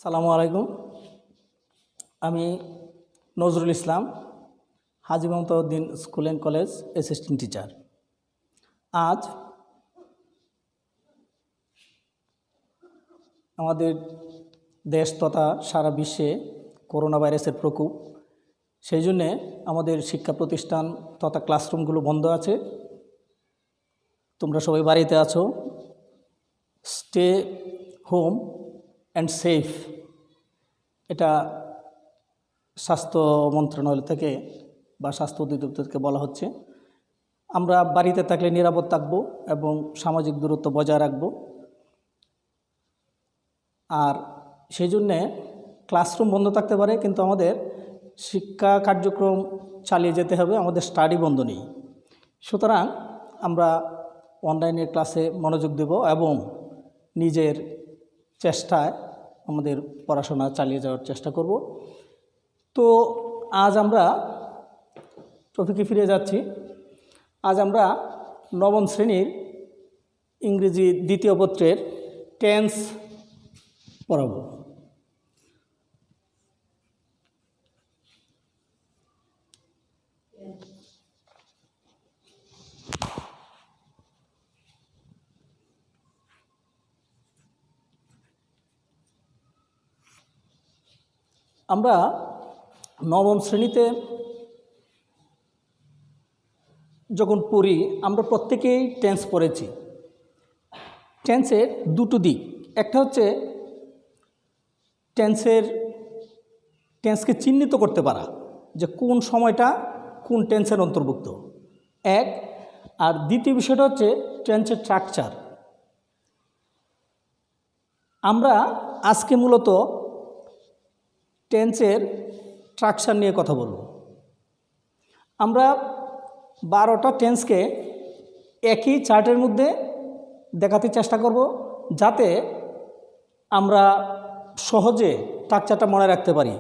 সালামু আলাইকুম। আমি Nazrul Islam, Haji Mamtauddin school and college assistant teacher. আজ আমাদের দেশ তথা সারা বিশ্বে করোনা ভাইরাসের প্রকোপ, সেই জন্যে আমাদের শিক্ষা প্রতিষ্ঠান তথা ক্লাসরুমগুলো বন্ধ আছে। তোমরা সবাই বাড়িতে আছো, স্টে হোম অ্যান্ড সেফ, এটা স্বাস্থ্য মন্ত্রণালয় থেকে বা স্বাস্থ্য অধিদপ্তর থেকে বলা হচ্ছে। আমরা বাড়িতে থাকলে নিরাপদ থাকব এবং সামাজিক দূরত্ব বজায় রাখব। আর সেই জন্যে ক্লাসরুম বন্ধ থাকতে পারে, কিন্তু আমাদের শিক্ষা কার্যক্রম চালিয়ে যেতে হবে, আমাদের স্টাডি বন্ধ নেই। সুতরাং আমরা অনলাইনে ক্লাসে মনোযোগ দেব এবং নিজের চেষ্টায় আমাদের পড়াশোনা চালিয়ে যাওয়ার চেষ্টা করব। তো আজ আমরা টপিকে ফিরে যাচ্ছি। আজ আমরা নবম শ্রেণীর ইংরেজি দ্বিতীয় পত্রের টেন্স পড়াব। আমরা নবম শ্রেণীতে যখন পড়ি, আমরা প্রত্যেকেই টেন্স পড়েছি। টেন্সের দুটো দিক, একটা হচ্ছে টেন্সকে চিহ্নিত করতে পারা, যে কোন সময়টা কোন টেন্সের অন্তর্ভুক্ত, এক। আর দ্বিতীয় বিষয়টা হচ্ছে টেন্সের স্ট্রাকচার। আমরা আজকে মূলত টেন্সের স্ট্রাকচার নিয়ে কথা বলব। আমরা 12টা টেন্সকে একই চার্টের মধ্যে দেখাতে চেষ্টা করব, যাতে আমরা সহজে স্ট্রাকচারটা মনে রাখতে পারি।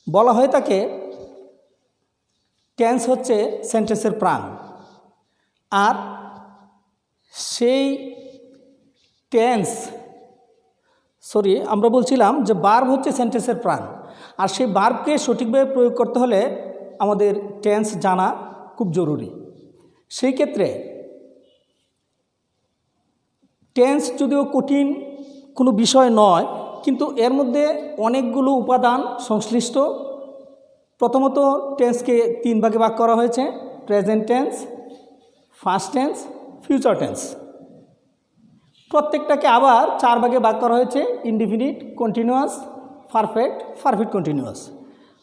বলা হয়ে থাকে টেন্স হচ্ছে সেন্টেন্সের প্রাণ, আর সেই আমরা বলছিলাম যে ভার্ব হচ্ছে সেন্টেন্সের প্রাণ, আর সেই ভার্বকে সঠিকভাবে প্রয়োগ করতে হলে আমাদের টেন্স জানা খুব জরুরি। সেই ক্ষেত্রে টেন্স যদিও কঠিন কোনো বিষয় নয়, কিন্তু এর মধ্যে অনেকগুলো উপাদান সংশ্লিষ্ট। প্রথমত টেন্সকে 3 ভাগে ভাগ করা হয়েছে: present tense, past tense, future tense. প্রত্যেকটাকে আবার 4 ভাগে ভাগ করা হয়েছে: indefinite, continuous, perfect, perfect continuous.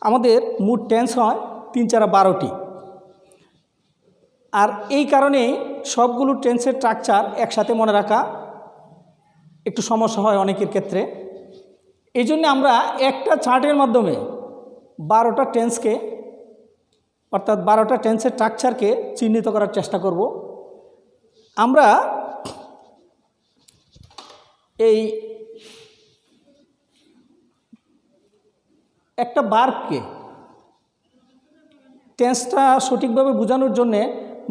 আমাদের মোট টেন্স হয় 3 4 12টি। আর এই কারণেই সবগুলো টেন্সের স্ট্রাকচার একসাথে মনে রাখা একটু সমস্যা হয় অনেকের ক্ষেত্রে। এই জন্য আমরা একটা চার্টের মাধ্যমে 12টা টেন্সকে, অর্থাৎ 12টা টেন্সের স্ট্রাকচারকে চিহ্নিত করার চেষ্টা করব। আমরা এই একটা ভার্বকে, টেন্সটা সঠিকভাবে বোঝানোর জন্যে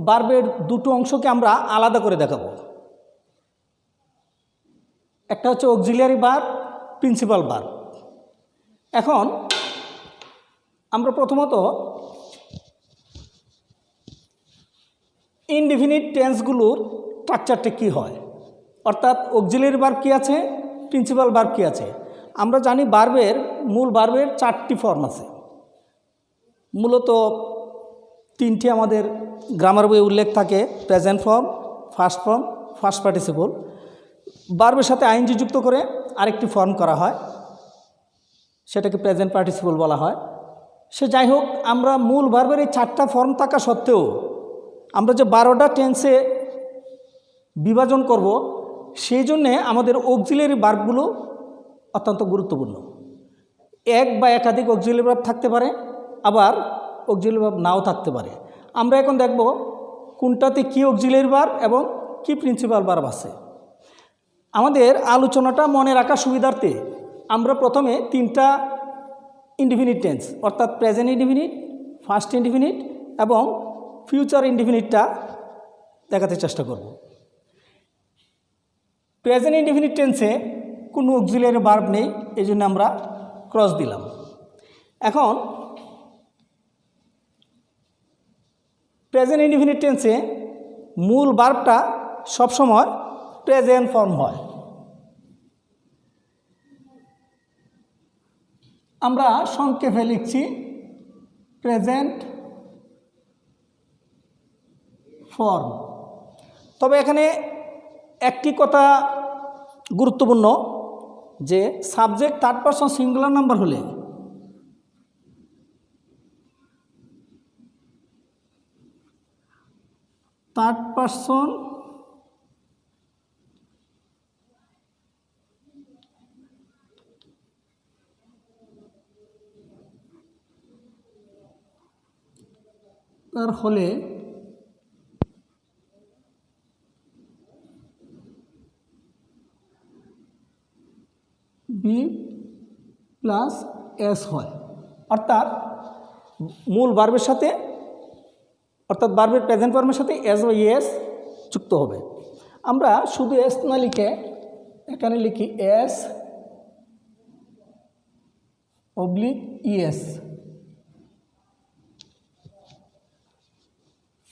ভার্বের দুটো অংশকে আমরা আলাদা করে দেখাবো। একটা হচ্ছে অক্সিলিয়ারি ভার্ব, প্রিন্সিপাল ভার্ব। এখন আমরা প্রথমত ইনডিফিনিট টেন্সগুলোর স্ট্রাকচারটা কী হয়, অর্থাৎ অক্সিলিয়ারি ভার্ব কী আছে, প্রিন্সিপাল ভার্ব কী আছে। আমরা জানি মূল ভার্বের 4টি ফর্ম আছে। মূলত 3টি আমাদের গ্রামার বইয়ে উল্লেখ থাকে: present form, first form, first participle. ভার্বের সাথে আইএনজি যুক্ত করে আরেকটি ফর্ম করা হয়, সেটাকে প্রেজেন্ট পার্টিসিপল বলা হয়। সে যাই হোক, আমরা মূল ভার্বের এই 4টা ফর্ম থাকা সত্ত্বেও আমরা যে 12টা টেন্সে বিভাজন করব, সেই জন্যে আমাদের অক্সিলিয়ারি ভার্বগুলো অত্যন্ত গুরুত্বপূর্ণ। এক বা একাধিক অক্সিলিয়ারি ভার্ব থাকতে পারে, আবার অক্সিলিয়ারি ভার্ব নাও থাকতে পারে। আমরা এখন দেখব কোনটাতে কী অক্সিলিয়ারি ভার্ব এবং কী প্রিন্সিপাল ভার্ব আছে। আমাদের আলোচনাটা মনে রাখার সুবিধার্থে আমরা প্রথমে 3টা ইনডিফিনিট টেন্স, অর্থাৎ প্রেজেন্ট ইনডিফিনিট, ফার্স্ট ইনডিফিনিট এবং ফিউচার ইনডিফিনিটটা দেখাতে চেষ্টা করব। প্রেজেন্ট ইনডিফিনিট টেন্সে কোনো অক্সিলিয়ারি ভার্ব নেই, এই জন্য আমরা ক্রস দিলাম। এখন প্রেজেন্ট ইনডিফিনিট টেন্সে মূল ভার্বটা সবসময় প্রেজেন্ট ফর্ম হয়। আমরা সংক্ষেপে লিখছি প্রেজেন্ট ফর্ম। তবে এখানে একটি কথা গুরুত্বপূর্ণ যে subject third person singular number হলে থার্ড পারসন তার হলে বি প্লাস এস হয়, অর্থাৎ মূল ভার্বের সাথে অর্থাৎ ভার্বের প্রেজেন্ট ফর্মের সাথে এস বা ইএস যুক্ত হবে। আমরা শুধু এস না লিখে এখানে লিখি এস অবলিক ইএস।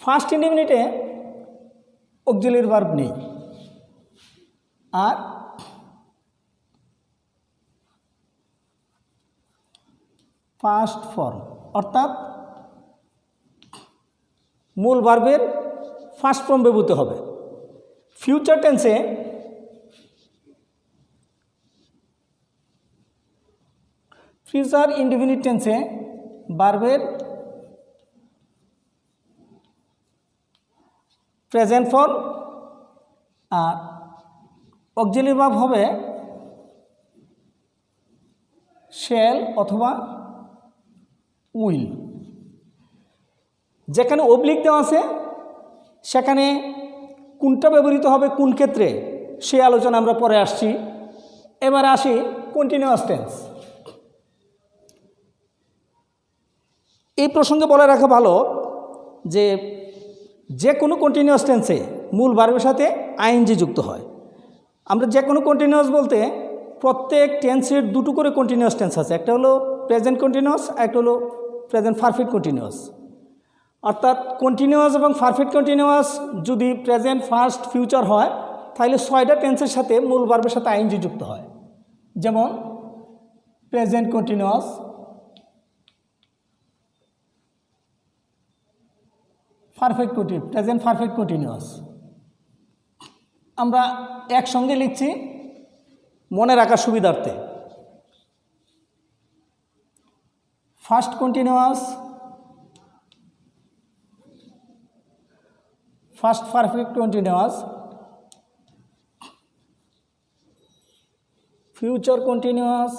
ফার্স্ট ইনডিফিনিটে অক্সিলিয়ারি ভার্ব নেই, আর ফার্স্ট ফর্ম অর্থাৎ মূল ভার্বের ফার্স্ট ফর্ম ব্যবহৃত হবে। ফিউচার টেন্সে ফিউচার ইনডিফিনিট টেন্সে ভার্বের প্রেজেন্ট ফর্ম আর অক্সিলিয়ারি ভার্ব হবে শ্যাল অথবা উইল। যেখানে অবলিক দেওয়া আছে সেখানে কোনটা ব্যবহৃত হবে কোন ক্ষেত্রে সে আলোচনা আমরা পরে আসছি। এবার আসি কন্টিনিউয়াস টেন্স। এই প্রসঙ্গে বলে রাখা ভালো যে কোনো কন্টিনিউয়াস টেন্সে মূল ভার্বের সাথে আইএনজি যুক্ত হয়। আমরা যে কোনো কন্টিনিউয়াস বলতে প্রত্যেক টেন্সের দুটো করে কন্টিনিউয়াস টেন্স আছে, একটা হলো প্রেজেন্ট কন্টিনিউয়াস, একটা হলো প্রেজেন্ট পারফেক্ট কন্টিনিউয়াস। অর্থাৎ কন্টিনিউয়াস এবং পারফেক্ট কন্টিনিউয়াস যদি প্রেজেন্ট ফার্স্ট ফিউচার হয় তাহলে 6টা টেন্সের সাথে মূল ভার্বের সাথে আইএনজি যুক্ত হয়। যেমন present continuous, perfect continuous, present perfect continuous. আমরা একসঙ্গে লিখছি মনে রাখার সুবিধার্থে। First continuous, first perfect continuous, future continuous,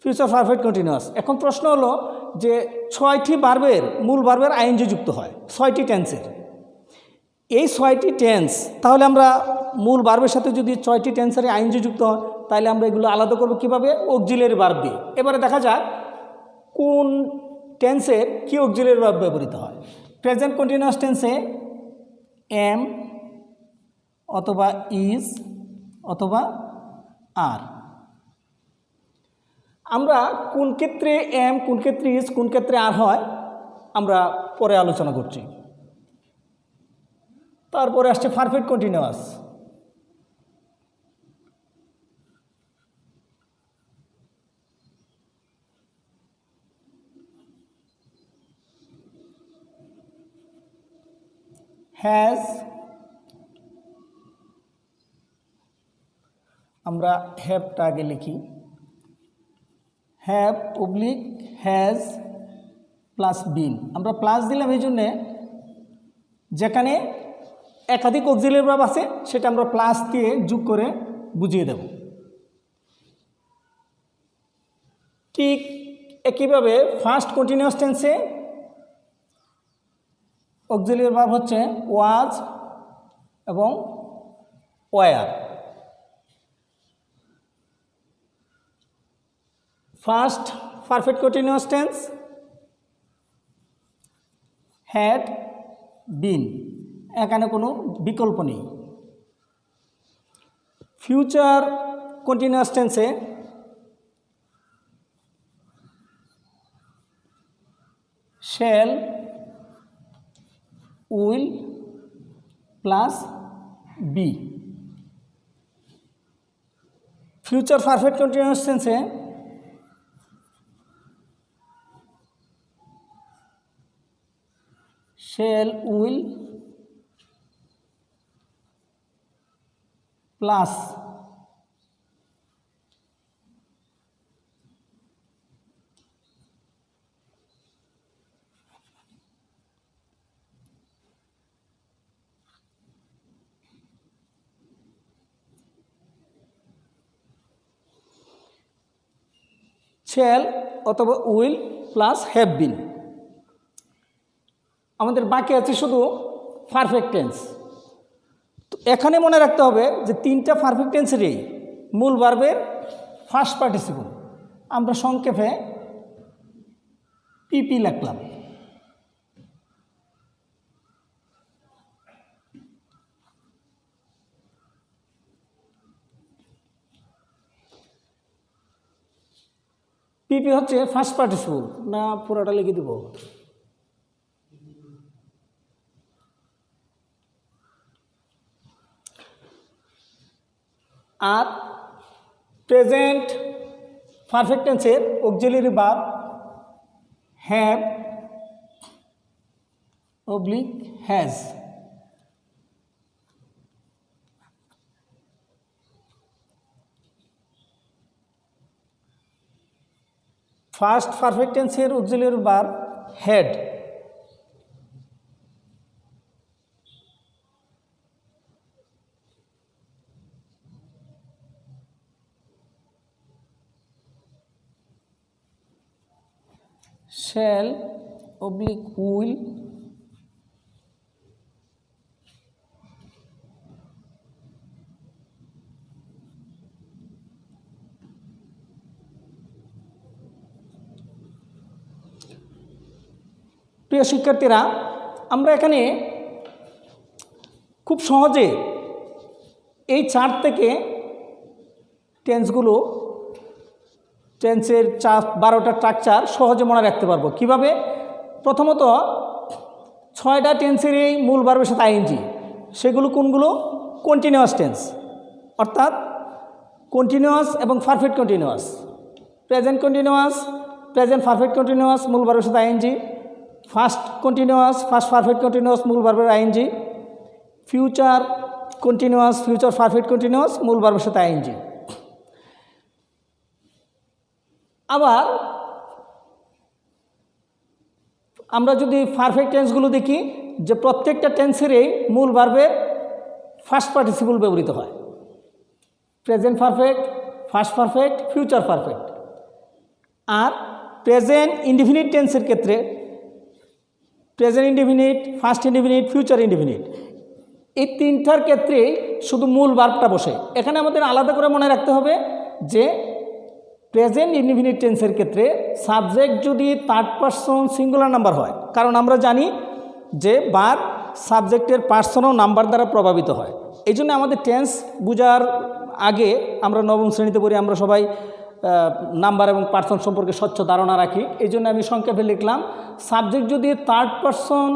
future perfect continuous. এখন প্রশ্ন হলো যে 6টি ভার্বের মূল ভার্বের আইএনজি যুক্ত হয় 6টি টেন্সের। এই 6টি টেন্স তাহলে আমরা মূল ভার্বের সাথে যদি 6টি টেন্সের আইএনজি যুক্ত হয় তাহলে আমরা এগুলো আলাদা করব কীভাবে? অক্সিলিয়ারি ভার্ব দিয়ে। এবারে দেখা যাক কোন টেন্সের কি অক্সিলিয়ারি ভার্ব ব্যবহৃত হয়। প্রেজেন্ট কন্টিনিউয়াস টেন্সে এম অথবা ইজ অথবা আর। আমরা কোন ক্ষেত্রে এম, কোন ক্ষেত্রে ইজ, কোন ক্ষেত্রে আর হয় আমরা পরে আলোচনা করছি। তারপরে আসছে পারফেক্ট কন্টিনিউয়াস। হ্যাজ, আমরা হ্যাভটা আগে লিখি, have oblique has plus been. আমরা প্লাস দিলাম এই জন্যে যেখানে একাধিক অক্সিলিয়ারি ভার্ব আছে সেটা আমরা প্লাস দিয়ে যোগ করে বুঝিয়ে দেব। ঠিক একইভাবে ফার্স্ট কন্টিনিউয়াস টেন্সে অক্সিলিয়ারি ভার্ব হচ্ছে ওয়াজ এবং were. Past perfect continuous tense had been, এখানে কোনো বিকল্প নেই। ফিউচার কন্টিনিউয়াস টেন্সে shall, will plus be. Future perfect continuous টেন্সে শ্যাল, উইল প্লাস শ্যাল অথবা উইল প্লাস হ্যাভ বিন। আমাদের বাকি আছে শুধু পারফেক্ট টেন্স। তো এখানে মনে রাখতে হবে যে তিনটা পারফেক্ট টেন্সেরই মূল ভার্বের ফার্স্ট পার্টিসিপল আমরা সংক্ষেপে পিপি লিখলাম। পিপি হচ্ছে ফার্স্ট পার্টিসিপল, না পুরোটা লিখে দিব? আর প্রেজেন্ট পারফেক্ট টেন্সের auxiliary verb have oblique has. Past perfect টেন্সের auxiliary verb had, shall oblique will প্রিয় শিক্ষার্থীরা, আমরা এখানে খুব সহজে এই চার্ট থেকে টেন্সগুলো, টেন্সের 12টা স্ট্রাকচার সহজে মনে রাখতে পারবো। কিভাবে? প্রথমত 6টা টেন্সের এই মূল ভার্বের সাথে আইএনজি, সেগুলো কোনগুলো? কন্টিনিউয়াস টেন্স, অর্থাৎ কন্টিনিউয়াস এবং perfect continuous. Present continuous, present perfect continuous মূল ভার্বের সাথে ING. First continuous, first perfect continuous মূল ভার্বের ING. Future continuous, future perfect continuous মূল ভার্বের সাথে আইএনজি। আবার আমরা যদি পারফেক্ট টেন্সগুলো দেখি, যে প্রত্যেকটা টেন্সেরই মূল ভার্বের ফার্স্ট পার্টিসিপল ব্যবহৃত হয়। Present perfect, past perfect, future perfect. আর প্রেজেন্ট ইনডিফিনিট টেন্সের ক্ষেত্রে present indefinite, past indefinite, future indefinite, এই তিনটার ক্ষেত্রেই শুধু মূল ভার্বটা বসে। এখানে আমাদের আলাদা করে মনে রাখতে হবে যে প্রেজেন্ট ইনডিফিনিট টেন্সের ক্ষেত্রে সাবজেক্ট যদি থার্ড পারসন সিঙ্গুলার নাম্বার হয়, কারণ আমরা জানি যে ভার্ব সাবজেক্টের পার্সন ও নাম্বার দ্বারা প্রভাবিত হয়। এই জন্য আমাদের টেন্স বোঝার আগে, আমরা নবম শ্রেণীতে পড়ি, আমরা সবাই নাম্বার এবং পার্সন সম্পর্কে স্বচ্ছ ধারণা রাখি। এই জন্য আমি সংক্ষেপে লিখলাম, সাবজেক্ট যদি থার্ড পারসন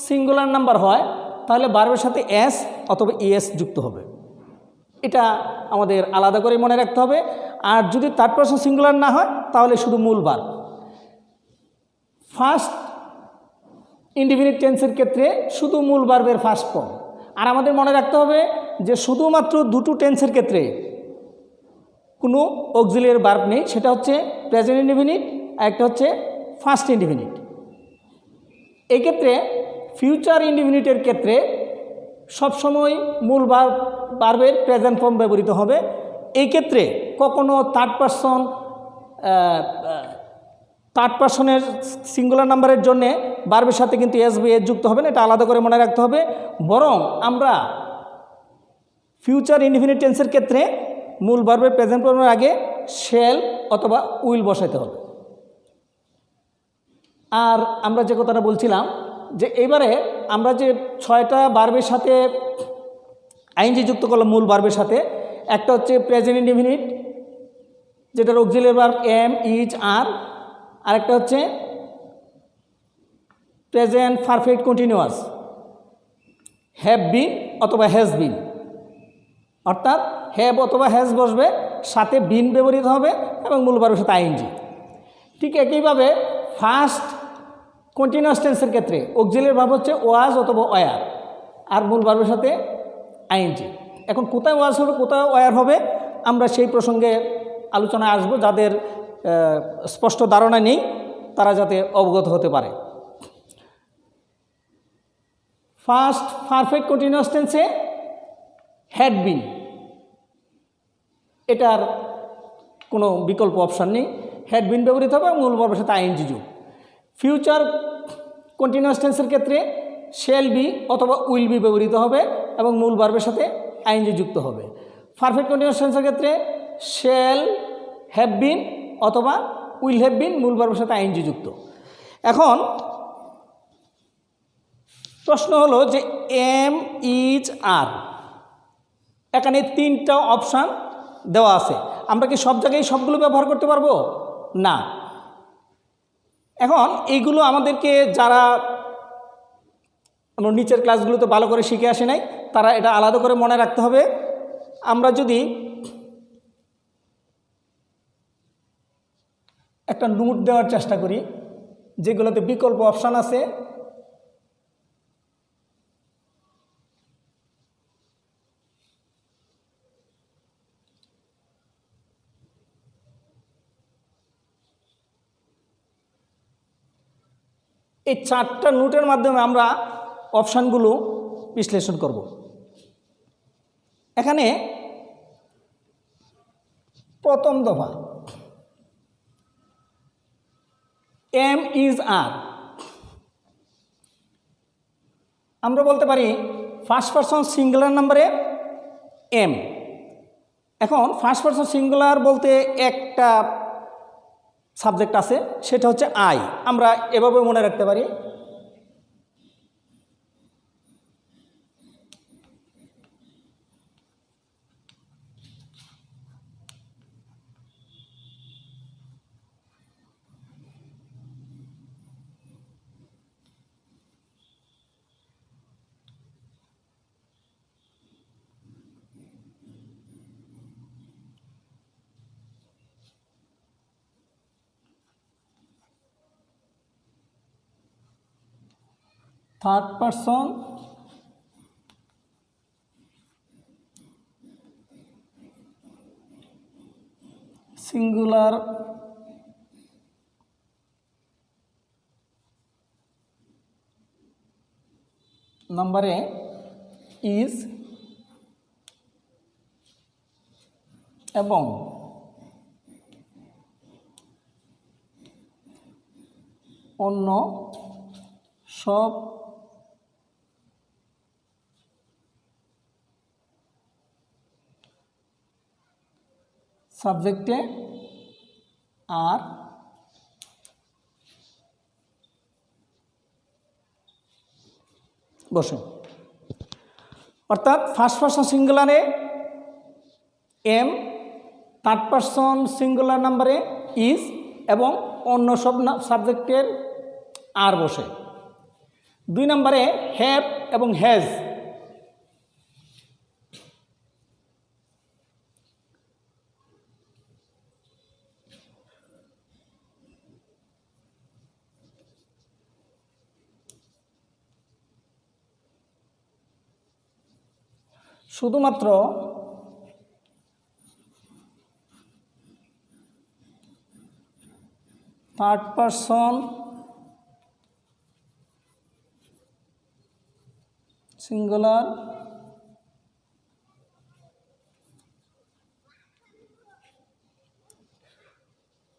সিঙ্গুলার নাম্বার হয় তাহলে ভার্বের সাথে এস অথবা ইএস যুক্ত হবে। এটা আমাদের আলাদা করে মনে রাখতে হবে। আর যদি থার্ড পারসন সিঙ্গুলার না হয় তাহলে শুধু মূল ভার্ব। ফার্স্ট ইনডিফিনিট টেন্সের ক্ষেত্রে শুধু মূল ভার্বের ফার্স্ট ফর্ম। আর আমাদের মনে রাখতে হবে যে শুধুমাত্র দুটো টেন্সের ক্ষেত্রে কোনো অক্সিলিয়ারি ভার্ব নেই, সেটা হচ্ছে প্রেজেন্ট ইনডিফিনিট আর একটা হচ্ছে ফার্স্ট ইনডিফিনিট। এই ক্ষেত্রে ফিউচার ইনডিফিনিটের ক্ষেত্রে সবসময় মূল ভার্বের প্রেজেন্ট ফর্ম ব্যবহৃত হবে। এই ক্ষেত্রে কখনো থার্ড পারসনের সিঙ্গুলার নাম্বারের জন্য ভার্বের সাথে কিন্তু এস বা এস যুক্ত হবে না, এটা আলাদা করে মনে রাখতে হবে। বরং আমরা ফিউচার ইনডিফিনিট টেন্সের ক্ষেত্রে মূল ভার্বের প্রেজেন্ট ফর্মের আগে শ্যাল অথবা উইল বসাইতে হবে। আর আমরা যে কথাটা বলছিলাম যে এবারে আমরা যে 6টা ভার্বের সাথে আইএনজি যুক্ত করলাম মূল ভার্বের সাথে, একটা হচ্ছে প্রেজেন্ট ইনডেফিনিট যেটার অক্সিলিয়ারি ভার্ব এম, ইজ, আর, আরেকটা হচ্ছে present perfect continuous have been অথবা হ্যাজ বিন, অর্থাৎ হ্যাভ অথবা হ্যাজ বসবে, সাথে বিন ব্যবহৃত হবে এবং মূল ভার্বের সাথে আইএনজি। ঠিক একইভাবে ফার্স্ট কন্টিনিউয়াস টেন্সের ক্ষেত্রে অক্সিলিয়ারি ভার্ব হচ্ছে ওয়াজ অথবা ওয়ার, আর মূল ভার্বের সাথে আইএনজি। এখন কোথায় ওয়াজ হবে কোথায় ওয়ার হবে আমরা সেই প্রসঙ্গে আলোচনায় আসব, যাদের স্পষ্ট ধারণা নেই তারা যাতে অবগত হতে পারে। ফার্স্ট পারফেক্ট কন্টিনিউয়াস টেন্সে হ্যাড বিন, এটার কোনো বিকল্প অপশান নেই, হ্যাড বিন ব্যবহৃত হবে মূল ভার্বের সাথে আইএনজি যোগ। ফিউচার কন্টিনিউয়াস টেন্সের ক্ষেত্রে শ্যাল বি অথবা উইল বি ব্যবহৃত হবে এবং মূল ভার্বের সাথে আইএনজি যুক্ত হবে। পারফেক্ট কন্টিনিউয়াস টেন্সের ক্ষেত্রে শ্যাল হ্যাভ বিন অথবা উইল হ্যাভ বিন মূল ভার্বের সাথে আইএনজি যুক্ত। এখন প্রশ্ন হলো যে এম, ইজ, আর, এখানে 3টা অপশান দেওয়া আছে, আমরা কি সব জায়গায় সবগুলো ব্যবহার করতে পারবো? না। এখন এইগুলো আমাদেরকে যারা আমরা নিচের ক্লাসগুলোতে ভালো করে শিখে আসে নাই তারা এটা আলাদা করে মনে রাখতে হবে। আমরা যদি একটা নোট দেওয়ার চেষ্টা করি যেগুলোতে বিকল্প অপশান আছে, এই 4টা নোটের মাধ্যমে আমরা অপশানগুলো বিশ্লেষণ করব। এখানে প্রথম দফা এম, ইজ, আর, আমরা বলতে পারি ফার্স্ট পারসন সিঙ্গুলার নাম্বারে এম। এখন ফার্স্ট পারসন সিঙ্গুলার বলতে একটা সাবজেক্ট আছে, সেটা হচ্ছে আই। আমরা এভাবে মনে রাখতে পারি থার্ড পারসন সিঙ্গুলার নাম্বারে ইজ এবং অন্য সব সাবজেক্টে আর বসে, অর্থাৎ ফার্স্ট পারসন সিঙ্গুলারে এম, থার্ড পারসন সিঙ্গুলার নাম্বারে ইজ এবং অন্য সব সাবজেক্টের আর বসে। 2 নম্বরে হ্যাভ এবং হ্যাজ, শুধুমাত্র third person singular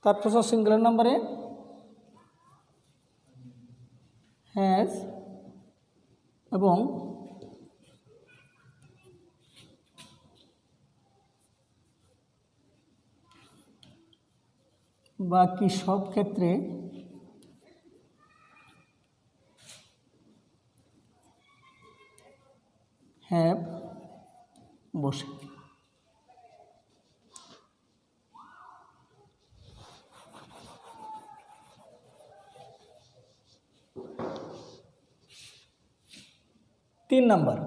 third person singular নাম্বারে হ্যাজ এবং বাকি সব ক্ষেত্রে হ্যাভ বসে। তিন নাম্বার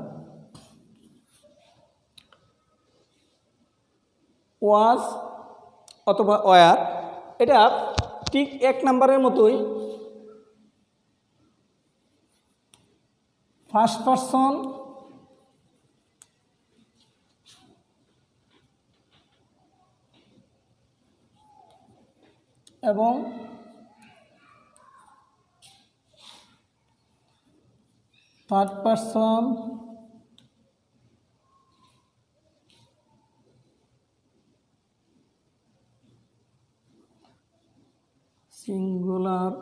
ওয়াজ অথবা ওয়ার, এটা ঠিক এক নাম্বারের মতোই ফার্স্ট পারসন এবং থার্ড পারসন সিঙ্গুলার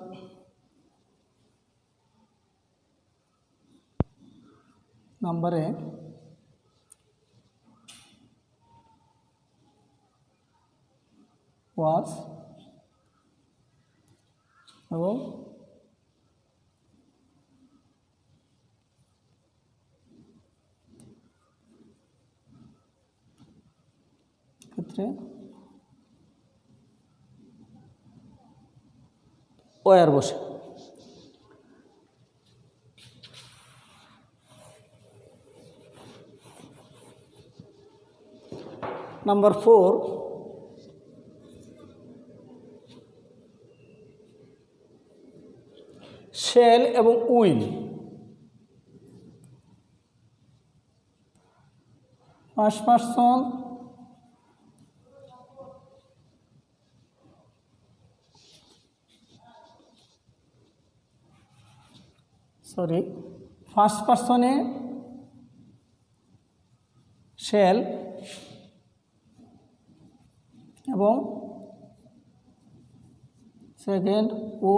নাম্বারে ওয়াজ এবং ক্ষেত্রে ওয়ার বসে। নাম্বার 4 শ্যাল এবং উইল। ফার্স্ট পারসন ফার্স্ট পারসনে শ্যাল এবং সেকেন্ড ও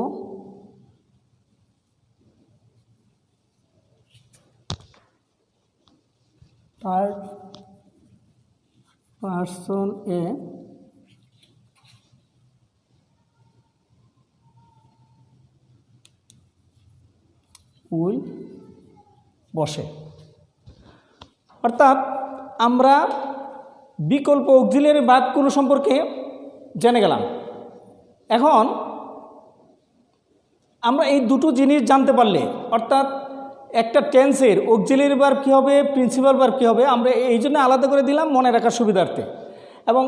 থার্ড পারসন এ উইল বসে। অর্থাৎ আমরা বিকল্প অক্সিলিয়ারি ভার্বগুলো সম্পর্কে জেনে গেলাম। এখন আমরা এই দুটো জিনিস জানতে পারলে, অর্থাৎ একটা টেন্সের অক্সিলিয়ারি ভার্ব কী হবে, প্রিন্সিপাল ভার্ব কী হবে, আমরা এই জন্য আলাদা করে দিলাম মনে রাখার সুবিধার্থে। এবং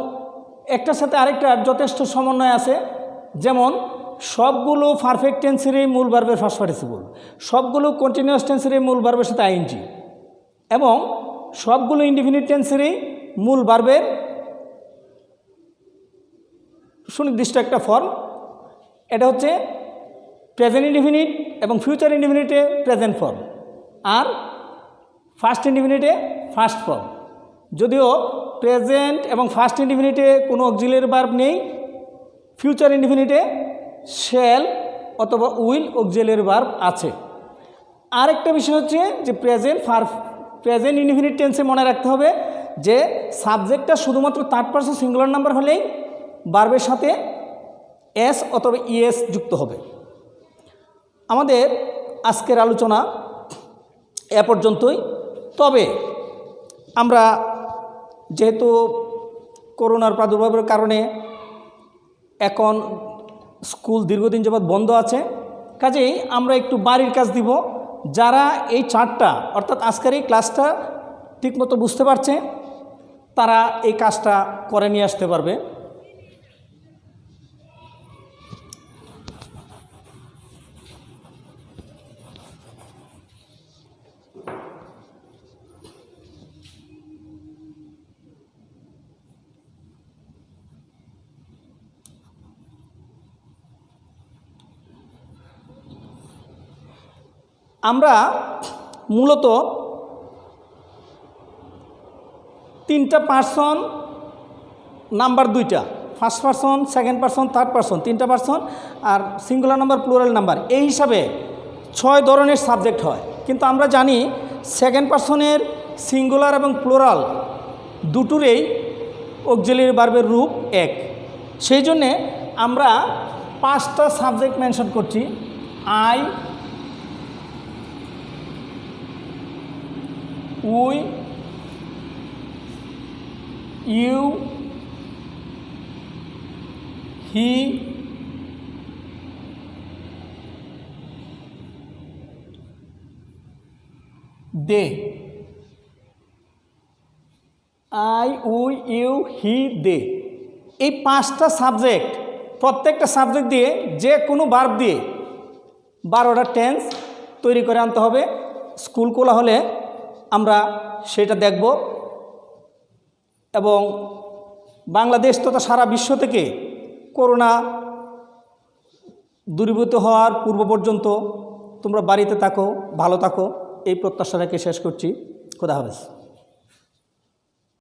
একটার সাথে আরেকটার যথেষ্ট সমন্বয় আছে। যেমন সবগুলো পারফেক্ট টেন্সেরই মূল ভার্বের ফার্স্ট পার্টিসিপল, সবগুলো কন্টিনিউয়াস টেন্সেরই মূল ভার্বের সাথে আইএনজি, এবং সবগুলো ইনডিফিনিট টেন্সেরই মূল ভার্বের সুনির্দিষ্ট একটা ফর্ম। এটা হচ্ছে প্রেজেন্ট ইনডিফিনিট এবং ফিউচার ইনডিফিনিটে প্রেজেন্ট ফর্ম, আর ফার্স্ট ইনডিফিনিটে ফার্স্ট ফর্ম। যদিও প্রেজেন্ট এবং ফার্স্ট ইনডিফিনিটে কোনো অক্সিলিয়ারি ভার্ব নেই, ফিউচার ইনডিফিনিটে শ্যাল অথবা উইল অক্সিলিয়ারি ভার্ব আছে। আরেকটা বিষয় হচ্ছে যে প্রেজেন্ট ইনডিফিনিট টেন্সে মনে রাখতে হবে যে সাবজেক্টটা শুধুমাত্র থার্ড পারসন সিঙ্গুলার নাম্বার হলেই ভার্বের সাথে এস অথবা ইএস যুক্ত হবে। আমাদের আজকের আলোচনা এ পর্যন্তই। তবে আমরা যেহেতু করোনার প্রাদুর্ভাবের কারণে এখন স্কুল দীর্ঘদিন যাবৎ বন্ধ আছে, কাজেই আমরা একটু বাড়ির কাজ দিব। যারা এই চার্টটা অর্থাৎ আজকের এই ক্লাসটা ঠিকমতো বুঝতে পারছে তারা এই কাজটা করে নিয়ে আসতে পারবে। আমরা মূলত তিনটা পার্সন নাম্বার দুইটা, first person, second person, third person, তিনটা পারসন আর সিঙ্গুলার নাম্বার, প্লুরাল নাম্বার, এই হিসাবে 6 ধরনের সাবজেক্ট হয়। কিন্তু আমরা জানি সেকেন্ড পারসনের সিঙ্গুলার এবং প্লুরাল দুটোরই অক্সিলিয়ারি ভার্বের রূপ এক। সেই জন্যে আমরা 5টা সাবজেক্ট মেনশন করছি। I, we, you, he, they. I, we, you, he, they. এই 5টা সাবজেক্ট, প্রত্যেকটা সাবজেক্ট দিয়ে যে কোনো ভার্ব দিয়ে 12টা টেন্স তৈরি করে আনতে হবে। স্কুল খোলা হলে আমরা সেটা দেখব এবং বাংলাদেশ তথা সারা বিশ্ব থেকে করোনা দূরীভূত হওয়ার পূর্ব পর্যন্ত তোমরা বাড়িতে থাকো, ভালো থাকো, এই প্রত্যাশা রেখে শেষ করছি। খোদা হাফেজ।